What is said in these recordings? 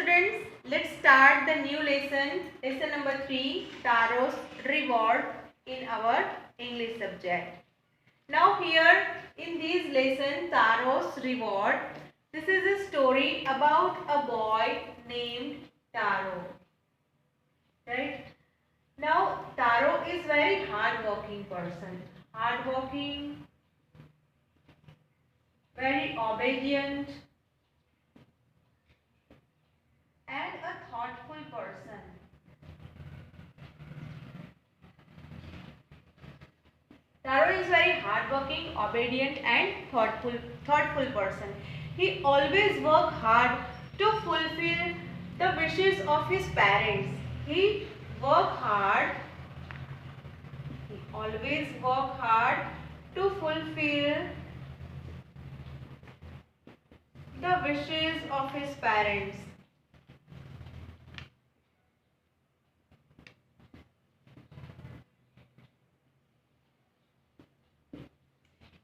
students, let's start the new lesson, lesson number 3, Taro's reward in our English subject. Now here in this lesson, Taro's reward, this is a story about a boy named Taro. Right? Now Taro is very hard-working person. Hard-working, very obedient, and a thoughtful person. Taro is very hardworking, obedient, and thoughtful person. He always works hard to fulfill the wishes of his parents. He always work hard to fulfill the wishes of his parents.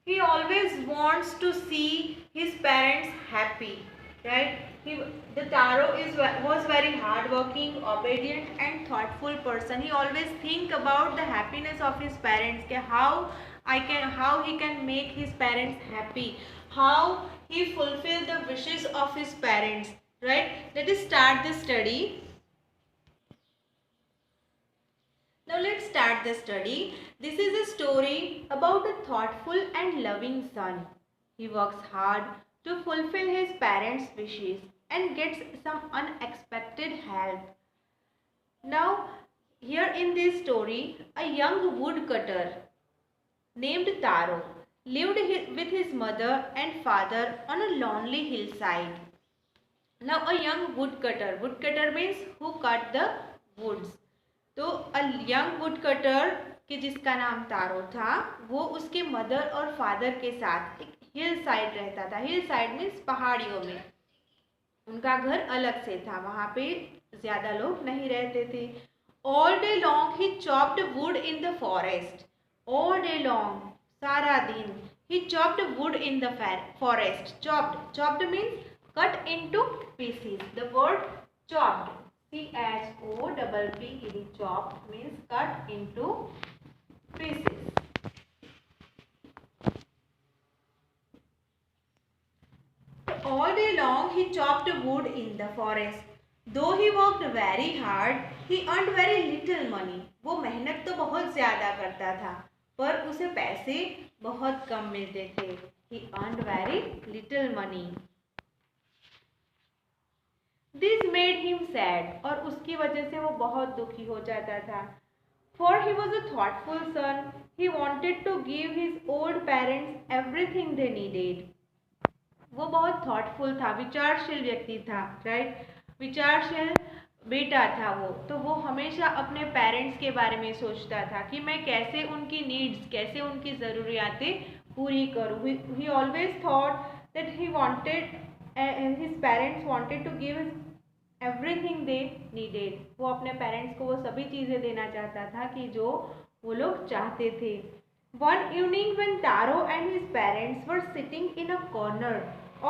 He always wants to see his parents happy, right? The Taro was very hardworking, obedient, and thoughtful person. He always think about the happiness of his parents. How he can make his parents happy, how he fulfill the wishes of his parents, right? Let us start the study. Now let's start the study. This is a story about a thoughtful and loving son. He works hard to fulfill his parents' wishes and gets some unexpected help. Now, here in this story, a young woodcutter named Taro lived with his mother and father on a lonely hillside. Now, a young woodcutter means who cut the woods. तो a young would cutter कि जिसका नाम तारो था, वो उसके mother और father के साथ एक हिल साइड रहता था. हिल साइड मीन्स पहाड़ियों में. उनका घर अलग से था, वहाँ पे ज़्यादा लोग नहीं रहते थे. All day long he chopped wood in the forest. All day long, सारा दिन. He chopped wood in the forest. Chopped means cut into pieces. The word chopped, CHOPPED, chopped means cut into pieces. All day long he chopped wood in the forest. Though he worked very hard, he earned very little money. वो मेहनत तो बहुत ज़्यादा करता था, पर उसे पैसे बहुत कम मिलते थे. He earned very little money. This made him sad, और उसकी वजह से वो बहुत दुखी हो जाता था. For he was a thoughtful son, he wanted to give his old parents everything they needed. वो बहुत thoughtful था, विचारशील व्यक्ति था, right? विचारशील बेटा था वो, तो वो हमेशा अपने पेरेंट्स के बारे में सोचता था कि मैं कैसे उनकी नीड्स, कैसे उनकी ज़रूरियातें पूरी करूँ. He always thought that his parents wanted to give everything they needed. वो अपने पेरेंट्स को वो सभी चीज़ें देना चाहता था कि जो वो लोग चाहते थे. One evening when Taro and his parents were sitting in a corner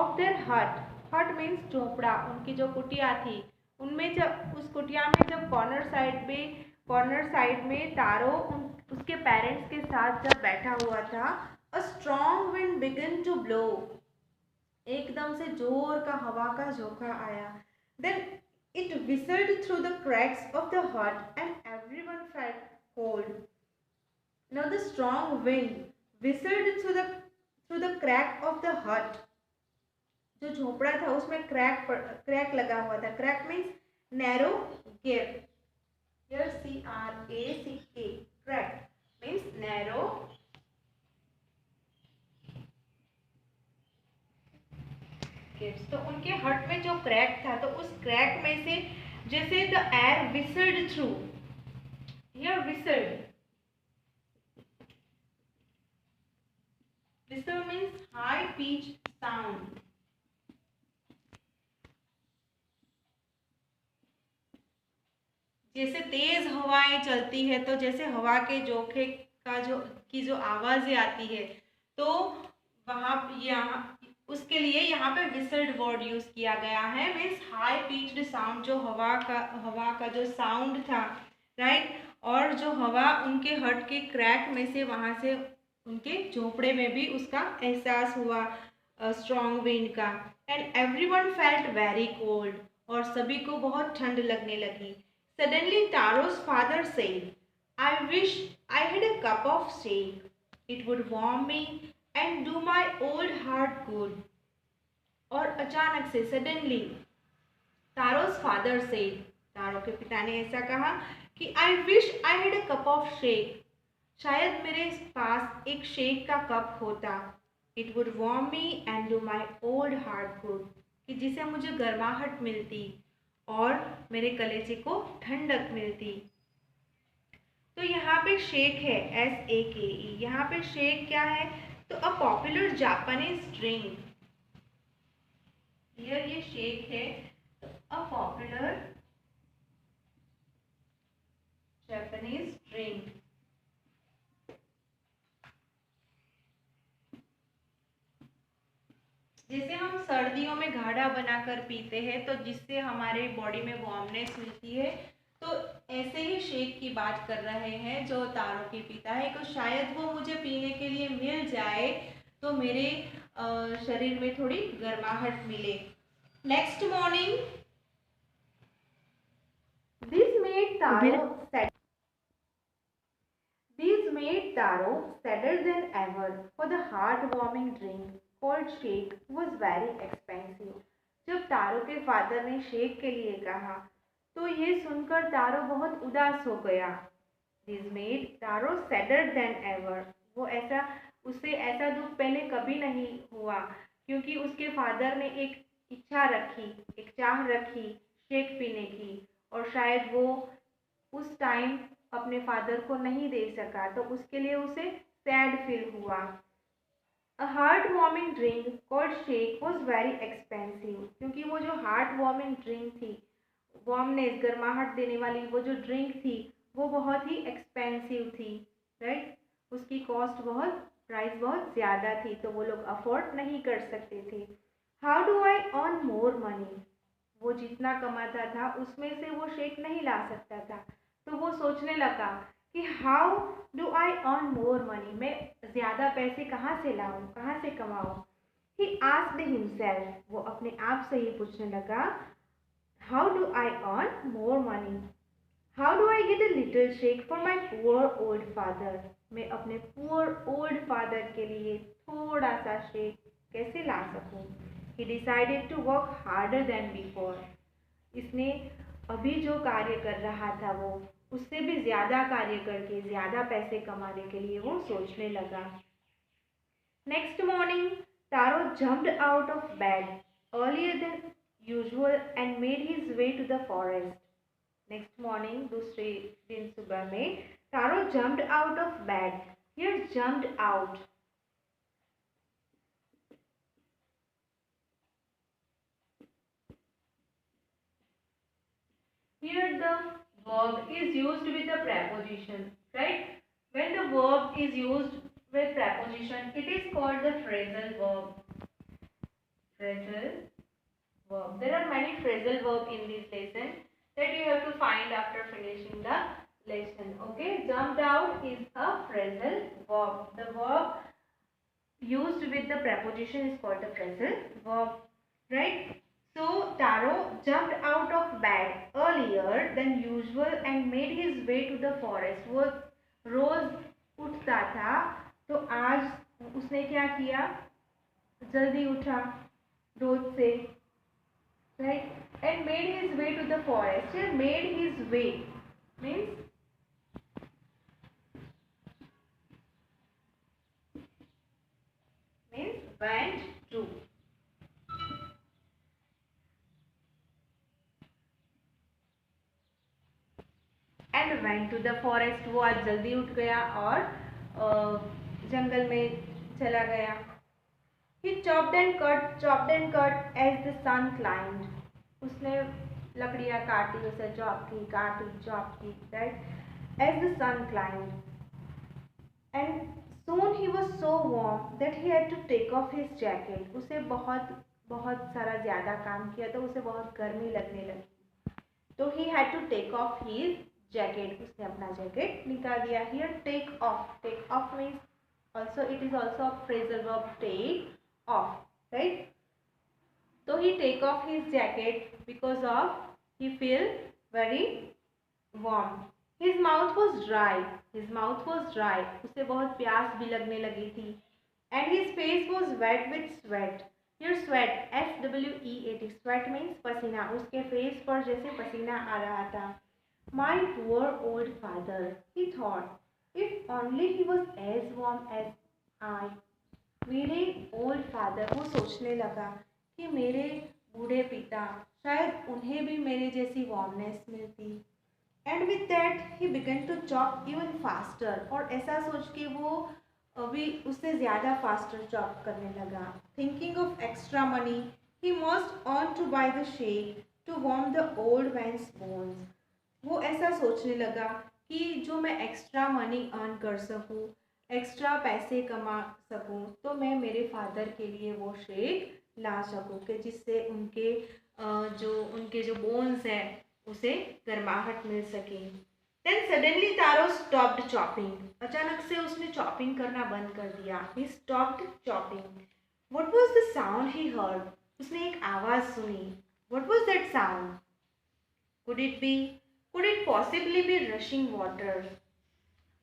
of their hut. Hut means झोपड़ा, उनकी जो कुटिया थी, उनमें जब उस कुटिया में जब कॉर्नर साइड में तारो उसके पेरेंट्स के साथ जब बैठा हुआ था, a strong wind began to blow. एकदम से जोर का हवा का झोंका आया. Then it whistled through the cracks of the hut and everyone felt cold. Now the strong wind whistled through the crack of the hut. जो झोपड़ा था उसमें क्रैक लगा हुआ था. Crack means narrow gap. Here CRACK, crack means narrow. तो उनके हट में जो क्रैक था, तो उस क्रैक में से जैसे the air whistled through. Here whistle means high pitch sound. जैसे तेज हवाएं चलती है, तो जैसे हवा के झोंके का जो आवाज़ें आती है, तो वहाँ उसके लिए यहाँ पे विसल्ड वर्ड यूज किया गया है, मीन्स हाई पिच्ड साउंड, जो हवा का जो साउंड था, राइट, और जो हवा उनके हट के क्रैक में से वहाँ से उनके झोपड़े में भी उसका एहसास हुआ स्ट्रॉन्ग विंड का। And everyone felt very cold, और सभी को बहुत ठंड लगने लगी। Suddenly Taro's father said, I wish I had a cup of shake, it would warm me and do my old heart good. और अचानक से suddenly Taro's father said, Taro के पिता ने ऐसा कहा कि I wish I had a cup of shake, शायद मेरे पास एक शेक का कप होता, it would warm me and do my old heart good, कि जिसे मुझे गर्माहट मिलती और मेरे कलेजे को ठंडक मिलती। तो यहाँ पे शेक है, SAKE। यहाँ पे शेक क्या है, तो अ पॉपुलर जापानीज ड्रिंक, ये शेक है, अ पॉपुलर जापानीज ड्रिंक। जैसे हम सर्दियों में घाड़ा बनाकर पीते हैं तो जिससे हमारे बॉडी में वार्मनेस मिलती है, तो ऐसे ही शेक की बात कर रहे हैं जो तारो के पिता है, तो शायद वो मुझे पीने के लिए मिल जाए तो मेरे शरीर में थोड़ी गर्माहट मिले। Next morning this made taro These made Taro sadder than ever, for the heart-warming drink called shake was very expensive. जब तारो के फादर ने शेक के लिए कहा तो ये सुनकर तारो बहुत उदास हो गया। This made Taro sadder than ever. वो ऐसा, उससे ऐसा दुख पहले कभी नहीं हुआ, क्योंकि उसके फादर ने एक इच्छा रखी, एक चाह रखी शेक पीने की, और शायद वो उस टाइम अपने फादर को नहीं दे सका, तो उसके लिए उसे सैड फील हुआ। A heart warming drink called shake was very expensive, क्योंकि वो जो हार्ट वार्मिंग ड्रिंक थी, वार्मनेस गर्माहट देने वाली वो जो ड्रिंक थी, वो बहुत ही एक्सपेंसिव थी, राइट, उसकी कॉस्ट बहुत, प्राइस बहुत ज़्यादा थी, तो वो लोग अफोर्ड नहीं कर सकते थे। How do I earn more money, वो जितना कमाता था उसमें से वो शेक नहीं ला सकता था, तो वो सोचने लगा कि how do I earn more money, मैं ज़्यादा पैसे कहाँ से लाऊं, कहाँ से कमाऊं। ही आस्क्ड हिमसेल्फ, वो अपने आप से ही पूछने लगा, how do I earn more money, how do I get a little shake for my poor old father, मैं अपने पुअर ओल्ड फादर के लिए थोड़ा सा शेक कैसे ला सकूं। He decided to work harder than before, इसने अभी जो कार्य कर रहा था वो उससे भी ज़्यादा कार्य करके ज़्यादा पैसे कमाने के लिए वो सोचने लगा। Next morning Taro jumped out of bed earlier than usual and made his way to the forest. Next morning दूसरे दिन सुबह में Taro jumped out of bed, here jumped out, here the verb is used with the preposition, right? When the verb is used with preposition, it is called the phrasal verb. Phrasal verb. There are many phrasal verb in this lesson that you have to find after finishing the lesson. Okay, jumped out is a phrasal verb. The verb used with the preposition is called the phrasal verb, right? So Taro jumped out of bed earlier than usual and made his way to the forest. वो रोज उठता था तो आज उसने क्या किया, जल्दी उठा रोज से, right? And made his way to the forest. Here made his way means went to. And went to the forest, वो आज जल्दी उठ गया और जंगल में चला गया। He chopped and cut as the sun climbed, उसने लकड़ियाँ काटी, उसे चॉप की, right, as the sun climbed and Soon he was so warm that he had to take off his jacket. उसे बहुत बहुत सारा ज़्यादा काम किया तो उसे बहुत गर्मी लगने लगी. तो he had to take off his jacket. उसने अपना जैकेट निकाल दिया. Here take off means also it is also a phrasal verb take off, right? So he take off his jacket because of he feel very warm. His mouth was dry. His mouth was dry. उसे बहुत प्यास भी लगने लगी थी. And his face was wet with sweat. Here sweat, SWEAT. Sweat means पसीना. उसके face पर जैसे पसीना आ रहा था. My poor old father, he thought, if only he was as warm as I. मेरे old father, वो सोचने लगा कि मेरे बूढ़े पिता शायद उन्हें भी मेरे जैसी वार्मनेस मिलती. And with that he began to chop even faster. और ऐसा सोच के वो अभी उससे ज़्यादा फास्टर चॉप करने लगा. Thinking of extra money he must earn to buy the shake to warm the old man's bones. वो ऐसा सोचने लगा कि जो मैं एक्स्ट्रा मनी अर्न कर सकूँ, एक्स्ट्रा पैसे कमा सकूँ, तो मैं मेरे फादर के लिए वो शेक ला सकूँ कि जिससे उनके जो बोन्स हैं उसे गर्माहट मिल सके. देन सडनली तारो स्टॉप्ड चॉपिंग. अचानक से उसने चॉपिंग करना बंद कर दिया. He stopped chopping. What was the sound he heard. उसने एक आवाज़ सुनी. What was that sound. Could it possibly be rushing water.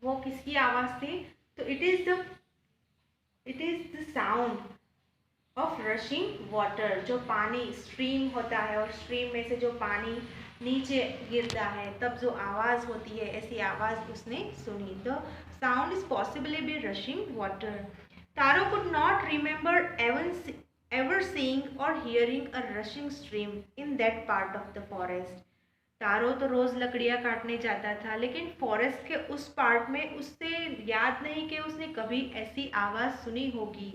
वो किसकी आवाज़ थी. तो it is the sound of rushing water. जो पानी स्ट्रीम होता है और स्ट्रीम में से जो पानी नीचे गिरता है तब जो आवाज़ होती है, ऐसी आवाज़ उसने सुनी. The sound is possibly be rushing water. Taro could not remember ever seeing or hearing a rushing stream in that part of the forest. Taro तो रोज़ लकड़ियाँ काटने जाता था, लेकिन फॉरेस्ट के उस पार्ट में उससे याद नहीं कि उसने कभी ऐसी आवाज़ सुनी होगी.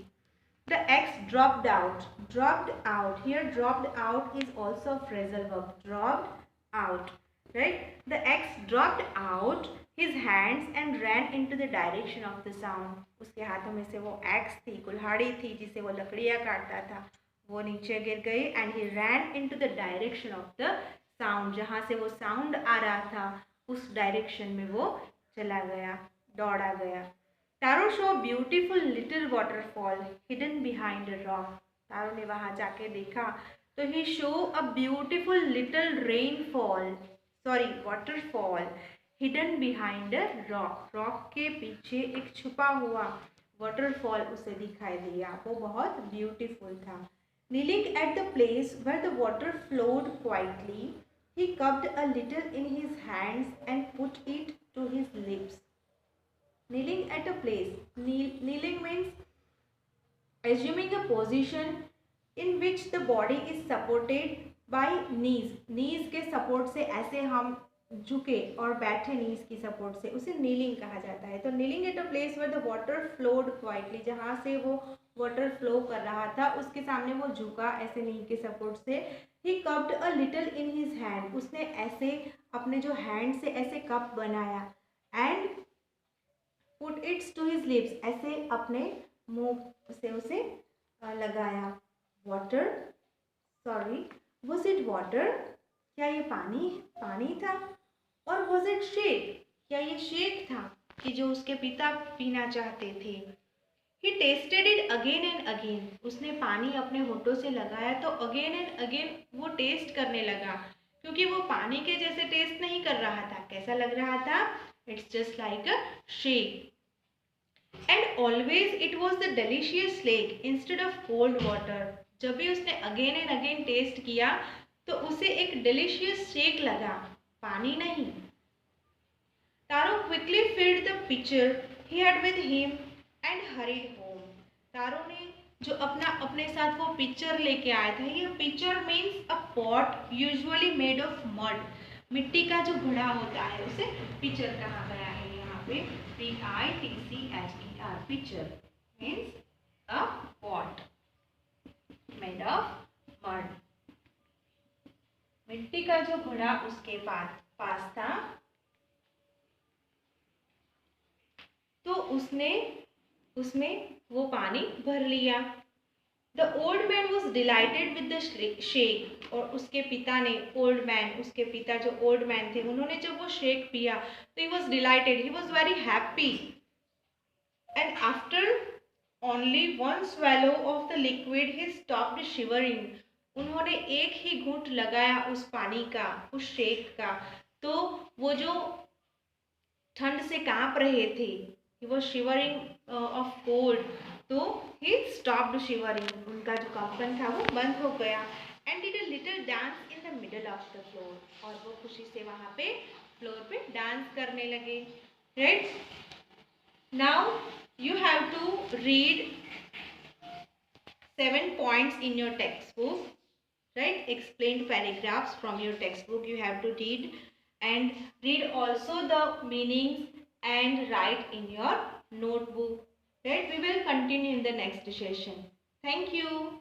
The X dropped out. Dropped out. Here dropped out is also a phrasal verb. Dropped out. Right? The X dropped out his hands and ran into the direction of the sound. उसके हाथों में से वो X थी, कुल्हाड़ी थी जिसे वो लकड़ियाँ काटता था, वो नीचे गिर गई. And he ran into the direction of the sound. जहाँ से वो sound आ रहा था उस direction में वो चला गया, दौड़ा गया. Taro saw beautiful little waterfall hidden behind a rock. Taro ने वहाँ जाके देखा तो he saw a beautiful little waterfall hidden behind a rock. Rock के पीछे एक छुपा हुआ वाटरफॉल उसे दिखाई दिया. वो बहुत ब्यूटीफुल था. Kneeling at the place where the water flowed quietly he cupped a little in his hands and put it to his lips. Kneeling at a place. Kneeling means assuming a position in which the body is supported by knees. Knees के support से ऐसे हम झुके और बैठे knees की support से, उसे kneeling कहा जाता है. तो kneeling at a place where the water flowed quietly, जहाँ से वो water flow कर रहा था उसके सामने वो झुका ऐसे knee के support से. He cupped a little in his hand. उसने ऐसे अपने जो hand से ऐसे cup बनाया. And put its to his lips. ऐसे अपने मुंह से उसे लगाया. Water, sorry, was it water. क्या ये पानी था. और वॉज इट शेक. क्या ये शेक था कि जो उसके पिता पीना चाहते थे. He tasted it again and again. उसने पानी अपने होठों से लगाया तो अगेन एंड अगेन वो टेस्ट करने लगा, क्योंकि वो पानी के जैसे टेस्ट नहीं कर रहा था. कैसा लग रहा था. It's just like a shake. And always it was the delicious lake instead of cold water. जब भी उसने again and again टेस्ट किया तो उसे एक delicious shake लगा, पानी नहीं. तारो quickly filled the pitcher he had with him and hurried home. तारो ने जो अपने साथ वो पिक्चर लेके आया था. ये picture means a pot usually made of mud. मिट्टी का जो घड़ा होता है उसे पिक्चर कहा गया है. यहाँ पे PITCHER. pitcher means a pot made of mud. मिट्टी का जो घड़ा उसके पास था तो उसने उसमें वो पानी भर लिया। The old man was dilated with the shake, और उसके पिता ने, ओल्ड मैन, उसके पिता जो ओल्ड मैन थे, उन्होंने जब वो शेक पिया तो he was dilated, he was very happy. And after only one swallow of the liquid he stopped shivering. उन्होंने एक ही घूंट लगाया उस पानी का, उस शेक का, तो वो जो ठंड से कांप रहे थे, he was shivering of cold, तो ही स्टॉप्ड शिवरिंग, उनका जो कंपन था वो बंद हो गया। And did a little dance in the middle of the floor, और वो खुशी से वहाँ पे फ्लोर पे डांस करने लगे। Right, now you have to read 7 points in your textbook, right? Explained paragraphs from your textbook you have to read, and read also the meanings and write in your notebook, right? We will continue in the next session. Thank you.